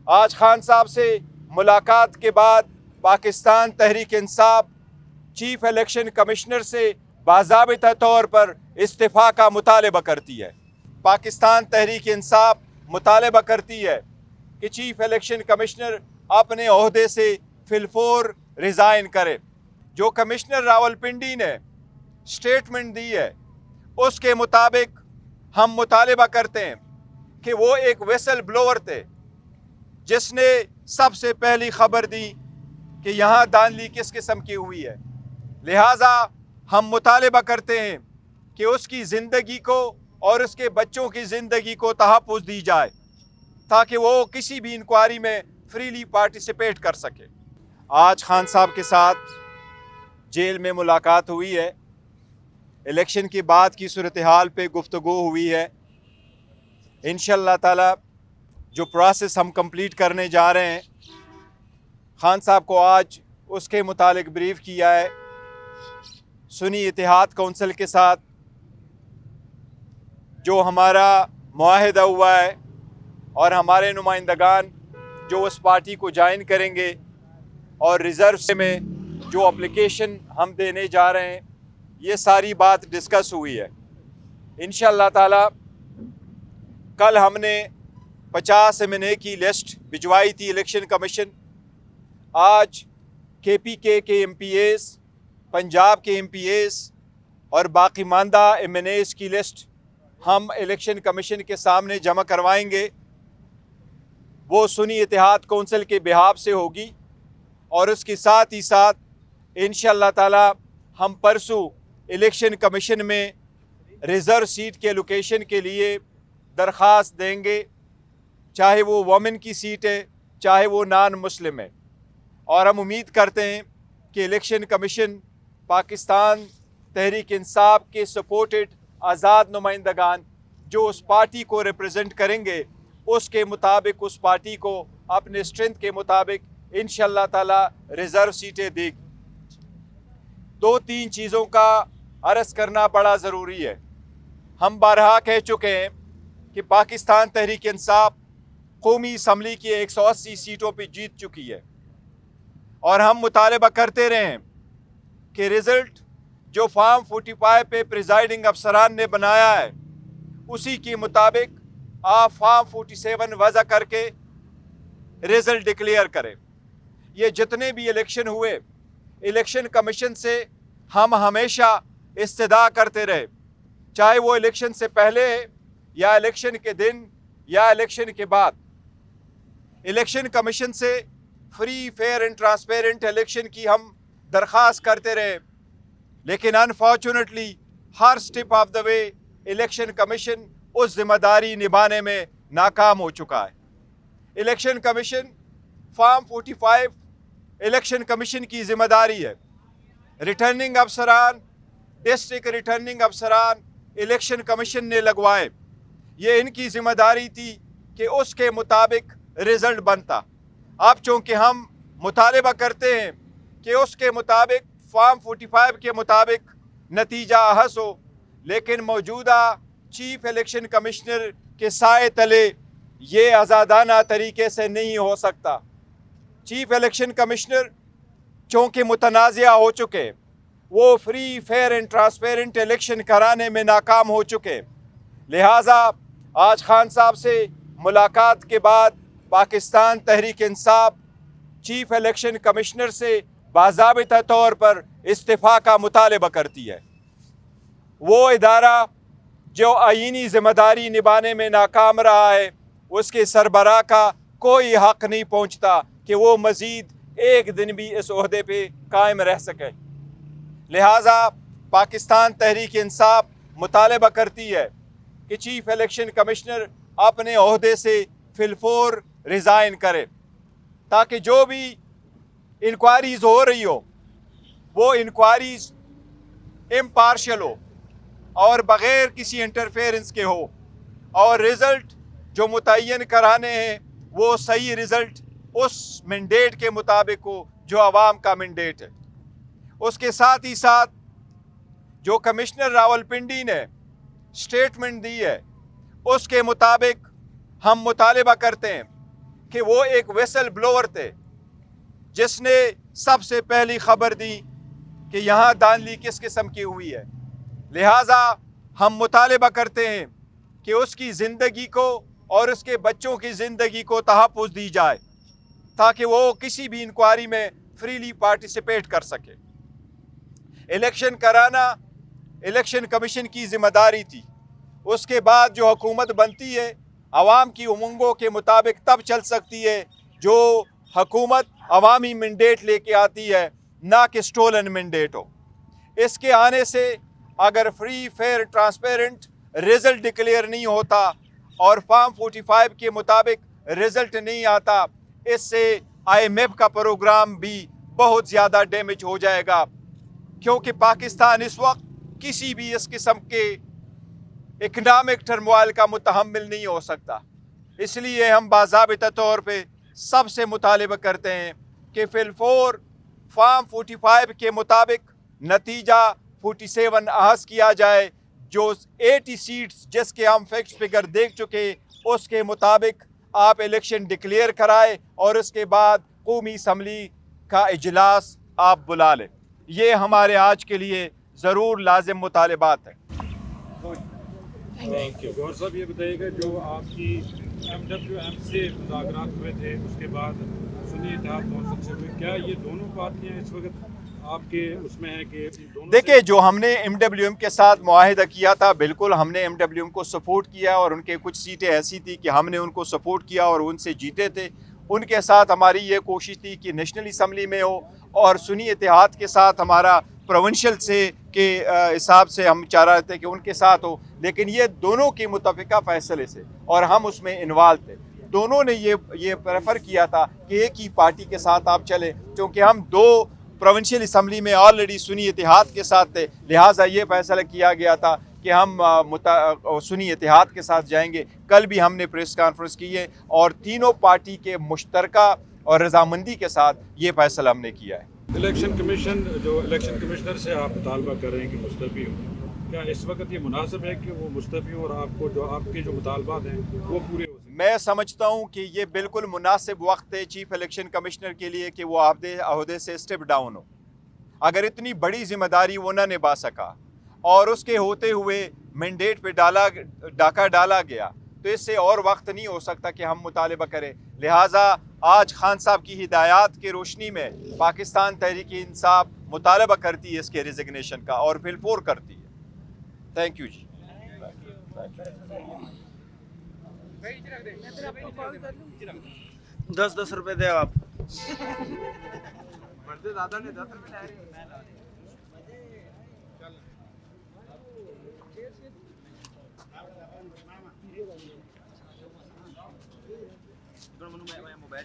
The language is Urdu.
آج خان صاحب سے ملاقات کے بعد Pakistan Tehreek Insaf chief election commissioner سے باضابطہ طور پر استعفیٰ کا مطالبہ کرتی ہے۔ پاکستان تحریک انصاف مطالبہ کرتی ہے کہ چیف الیکشن کمشنر اپنے عہدے سے فی الفور ریزائن کرے۔ جو کمشنر راولپنڈی نے سٹیٹمنٹ دی ہے اس کے مطابق ہم مطالبہ کرتے ہیں کہ وہ ایک ویسل بلوور تھے جس نے سب سے پہلی خبر دی کہ یہاں دھاندلی کس قسم کی ہوئی ہے، لہٰذا ہم مطالبہ کرتے ہیں کہ اس کی زندگی کو اور اس کے بچوں کی زندگی کو تحفظ دی جائے تاکہ وہ کسی بھی انکوائری میں فریلی پارٹیسپیٹ کر سکے۔ آج خان صاحب کے ساتھ جیل میں ملاقات ہوئی ہے، الیکشن کے بعد کی صورتحال پہ گفتگو ہوئی ہے۔ انشاءاللہ تعالی جو پروسیس ہم کمپلیٹ کرنے جا رہے ہیں، خان صاحب کو آج اس کے متعلق بریف کیا ہے۔ سنی اتحاد کونسل کے ساتھ جو ہمارا معاہدہ ہوا ہے اور ہمارے نمائندگان جو اس پارٹی کو جوائن کریں گے اور ریزرو میں جو اپلیکیشن ہم دینے جا رہے ہیں، یہ ساری بات ڈسکس ہوئی ہے۔ انشاءاللہ تعالی کل ہم نے 50 M&A کی لسٹ بھجوائی تھی الیکشن کمیشن۔ آج KPK کے MPAs، پنجاب کے MPAs اور باقی ماندہ M&As کی لسٹ ہم الیکشن کمیشن کے سامنے جمع کروائیں گے۔ وہ سنی اتحاد کونسل کے بہاف سے ہوگی اور اس کے ساتھ ہی ساتھ انشاءاللہ تعالی ہم پرسوں الیکشن کمیشن میں ریزرو سیٹ کے لوکیشن کے لیے درخواست دیں گے، چاہے وہ وومن کی سیٹ ہے چاہے وہ نان مسلم ہے، اور ہم امید کرتے ہیں کہ الیکشن کمیشن پاکستان تحریک انصاف کے سپورٹڈ آزاد نمائندگان جو اس پارٹی کو ریپرزینٹ کریں گے اس کے مطابق اس پارٹی کو اپنے اسٹرینتھ کے مطابق انشاءاللہ تعالی ریزرو سیٹیں دے گی۔ 2-3 چیزوں کا عرض کرنا بڑا ضروری ہے۔ ہم بارہا کہہ چکے ہیں کہ پاکستان تحریک انصاف قومی اسمبلی کی 180 سیٹوں پہ جیت چکی ہے، اور ہم مطالبہ کرتے رہے ہیں کہ رزلٹ جو فارم 45 پہ پریزائڈنگ افسران نے بنایا ہے اسی کے مطابق آپ فارم 47 وضع کر کے رزلٹ ڈکلیئر کریں۔ یہ جتنے بھی الیکشن ہوئے الیکشن کمیشن سے ہم ہمیشہ استدعا کرتے رہے، چاہے وہ الیکشن سے پہلے یا الیکشن کے دن یا الیکشن کے بعد۔ الیکشن کمیشن سے free, fair and transparent election کی ہم درخواست کرتے رہے، لیکن انفارچونیٹلی ہر step of the way election commission اس ذمہ داری نبھانے میں ناکام ہو چکا ہے۔ Election commission form 45 election commission کی ذمہ داری ہے۔ ریٹرننگ افسران، ڈسٹرکٹ ریٹرننگ افسران الیکشن کمیشن نے لگوائے، یہ ان کی ذمہ داری تھی کہ اس کے مطابق رزلٹ بنتا۔ اب چونکہ ہم مطالبہ کرتے ہیں کہ اس کے مطابق فارم 45 کے مطابق نتیجہ احس ہو، لیکن موجودہ چیف الیکشن کمشنر کے سائے تلے یہ آزادانہ طریقے سے نہیں ہو سکتا۔ چیف الیکشن کمشنر چونکہ متنازعہ ہو چکے، وہ free, fair and transparent election کرانے میں ناکام ہو چکے، لہٰذا آج خان صاحب سے ملاقات کے بعد Pakistan Tehreek Insaf chief election commissioner سے باضابطہ طور پر استعفیٰ کا مطالبہ کرتی ہے۔ وہ ادارہ جو آئینی ذمہ داری نبھانے میں ناکام رہا ہے اس کے سربراہ کا کوئی حق نہیں پہنچتا کہ وہ مزید ایک دن بھی اس عہدے پہ قائم رہ سکے، لہٰذا پاکستان تحریک انصاف مطالبہ کرتی ہے کہ چیف الیکشن کمشنر اپنے عہدے سے فی الفور ریزائن کرے تاکہ جو بھی انکوائریز ہو رہی ہو وہ انکوائریز امپارشل ہو اور بغیر کسی انٹرفیئرنس کے ہو، اور رزلٹ جو متعین کرانے ہیں وہ صحیح رزلٹ اس مینڈیٹ کے مطابق ہو جو عوام کا مینڈیٹ ہے۔ اس کے ساتھ ہی ساتھ جو کمشنر راولپنڈی نے سٹیٹمنٹ دی ہے اس کے مطابق ہم مطالبہ کرتے ہیں کہ وہ ایک ویسل بلوور تھے جس نے سب سے پہلی خبر دی کہ یہاں دھاندلی کس قسم کی ہوئی ہے. لہٰذا ہم مطالبہ کرتے ہیں کہ اس کی زندگی کو اور اس کے بچوں کی زندگی کو تحفظ دی جائے تاکہ وہ کسی بھی انکوائری میں فریلی پارٹیسپیٹ کر سکے. الیکشن کرانا الیکشن کمیشن کی ذمہ داری تھی. اس کے بعد جو حکومت بنتی ہے عوام کی امنگوں کے مطابق تب چل سکتی ہے جو حکومت عوامی مینڈیٹ لے کے آتی ہے، نہ کہ سٹولن مینڈیٹ ہو. اس کے آنے سے اگر free fair transparent result declare نہیں ہوتا اور فارم 45 کے مطابق رزلٹ نہیں آتا، اس سے IMF کا پروگرام بھی بہت زیادہ ڈیمیج ہو جائے گا، کیونکہ پاکستان اس وقت کسی بھی اس قسم کے اکنامک ٹرموائل کا متحمل نہیں ہو سکتا. اس لیے ہم باضابطہ طور پہ سب سے مطالبہ کرتے ہیں کہ فی الفور فارم 45 کے مطابق نتیجہ 47 احاظ کیا جائے. جو 80 سیٹس جس کے ہم فیکٹس فگر دیکھ چکے، اس کے مطابق آپ الیکشن ڈکلیئر کرائے اور اس کے بعد قومی اسمبلی کا اجلاس آپ بلا لیں. یہ ہمارے آج کے لیے ضرور لازم مطالبات ہیں. گور صاحب یہ بتائیے گا، جو آپ کی MWM سے مذاکرات ہوئے تھے اس کے بعد سنی اتحاد کونسل سے ہوئے، کیا یہ دونوں پارٹیاں اس وقت آپ کے اس میں ہیں کہ دیکھیں جو ہم نے MWM کے ساتھ معاہدہ کیا تھا، بالکل ہم نے MWM کو سپورٹ کیا اور ان کے کچھ سیٹیں ایسی تھی کہ ہم نے ان کو سپورٹ کیا اور ان سے جیتے تھے. ان کے ساتھ ہماری یہ کوشش تھی کہ نیشنل اسمبلی میں ہو، اور سنی اتحاد کے ساتھ ہمارا پروونشل سے کے حساب سے ہم چاہ رہے تھے کہ ان کے ساتھ ہو، لیکن یہ دونوں کی متفقہ فیصلے سے اور ہم اس میں انوالو تھے. دونوں نے یہ پریفر کیا تھا کہ ایک ہی پارٹی کے ساتھ آپ چلیں، کیونکہ ہم دو پروونشل اسمبلی میں آلریڈی سنی اتحاد کے ساتھ تھے. لہٰذا یہ فیصلہ کیا گیا تھا کہ ہم سنی اتحاد کے ساتھ جائیں گے. کل بھی ہم نے پریس کانفرنس کی ہے اور تینوں پارٹی کے مشترکہ اور رضامندی کے ساتھ یہ فیصلہ ہم نے کیا ہے. الیکشن کمیشن جو الیکشن کمشنر سے آپ مطالبہ کر رہے ہیں کہ مستعفی ہوں، کیا اس وقت یہ مناسب ہے کہ وہ مستعفی ہوں اور آپ کو جو آپ کے جو مطالبات ہیں وہ پورے ہو سکیں؟ میں سمجھتا ہوں کہ یہ بالکل مناسب وقت ہے چیف الیکشن کمشنر کے لیے کہ وہ عہدے سے اسٹیپ ڈاؤن ہو. اگر اتنی بڑی ذمہ داری وہ نہ نبھا سکا اور اس کے ہوتے ہوئے مینڈیٹ پہ ڈاکہ ڈالا گیا، تو اس سے اور وقت نہیں ہو سکتا کہ ہم مطالبہ کریں. لہٰذا آج خان صاحب کی ہدایات کی روشنی میں پاکستان تحریک انصاف مطالبہ کرتی ہے اس کے ریزگنیشن کا، اور بالفور کرتی ہے. تھینک یو جی. 10 روپے دے آپ. موبائل